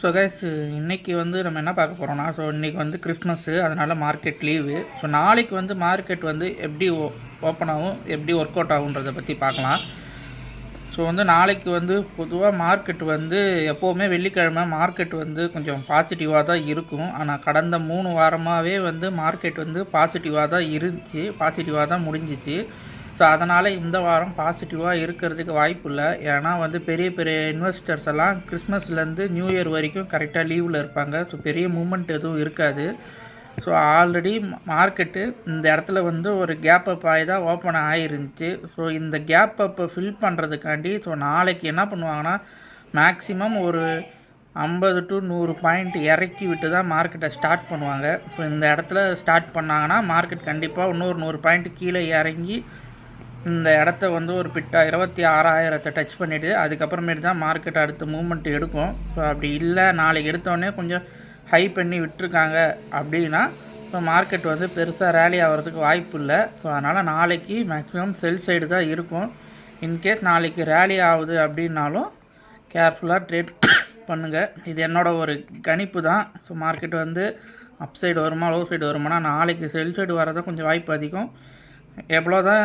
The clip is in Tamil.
ஸோ கைஸ் இன்றைக்கி வந்து நம்ம என்ன பார்க்க போகிறோம்னா, ஸோ இன்றைக்கி வந்து கிறிஸ்மஸ்ஸு, அதனால் மார்க்கெட் லீவு. ஸோ நாளைக்கு வந்து மார்க்கெட் வந்து எப்படி ஓப்பன் ஆகும், எப்படி ஒர்க் அவுட் ஆகுன்றதை பற்றி பார்க்கலாம். ஸோ வந்து நாளைக்கு வந்து பொதுவாக மார்க்கெட் வந்து எப்போவுமே வெள்ளிக்கிழமை மார்க்கெட் வந்து கொஞ்சம் பாசிட்டிவாக தான் இருக்கும். ஆனால் கடந்த 3 வாரமாகவே வந்து மார்க்கெட் வந்து பாசிட்டிவாக தான் இருந்துச்சு, பாசிட்டிவாக தான் முடிஞ்சிச்சு. ஸோ அதனால் இந்த வாரம் பாசிட்டிவாக இருக்கிறதுக்கு வாய்ப்பு இல்லை. ஏன்னா வந்து பெரிய பெரிய இன்வெஸ்டர்ஸ் எல்லாம் கிறிஸ்மஸ்லேருந்து நியூ இயர் வரைக்கும் கரெக்டாக லீவில் இருப்பாங்க. ஸோ பெரிய மூமெண்ட் எதுவும் இருக்காது. ஸோ ஆல்ரெடி மார்க்கெட்டு இந்த இடத்துல வந்து ஒரு கேப் அப் ஆகி தான் ஓப்பன் ஆகிருந்துச்சு. ஸோ இந்த கேப் அப்பை ஃபில் பண்ணுறதுக்காண்டி ஸோ நாளைக்கு என்ன பண்ணுவாங்கன்னா, மேக்ஸிமம் ஒரு 50 to 100 பாயிண்ட் இறக்கி விட்டு தான் மார்க்கெட்டை ஸ்டார்ட் பண்ணுவாங்க. ஸோ இந்த இடத்துல ஸ்டார்ட் பண்ணாங்கன்னா மார்க்கெட் கண்டிப்பாக இன்னொரு 100 பாயிண்ட் கீழே இறங்கி இந்த இடத்த வந்து ஒரு பிட்டா 26,000 டச் பண்ணிவிட்டு அதுக்கப்புறமேட்டு தான் மார்க்கெட் அடுத்த மூமெண்ட் எடுக்கும். ஸோ அப்படி இல்லை, நாளைக்கு எடுத்தோடனே கொஞ்சம் ஹை பண்ணி விட்டுருக்காங்க அப்படின்னா ஸோ மார்க்கெட் வந்து பெருசாக ரேலி ஆகிறதுக்கு வாய்ப்பு இல்லை. ஸோ அதனால் நாளைக்கு மேக்ஸிமம் செல் சைடு தான் இருக்கும். இன்கேஸ் நாளைக்கு ரேலி ஆகுது அப்படின்னாலும் கேர்ஃபுல்லாக ட்ரேட் பண்ணுங்கள். இது என்னோடய ஒரு கணிப்பு தான். ஸோ மார்க்கெட் வந்து அப் சைடு வருமா லோ சைடு வருமானா, நாளைக்கு செல் சைடு வரதான் கொஞ்சம் வாய்ப்பு அதிகம். எவ்வளோ தான்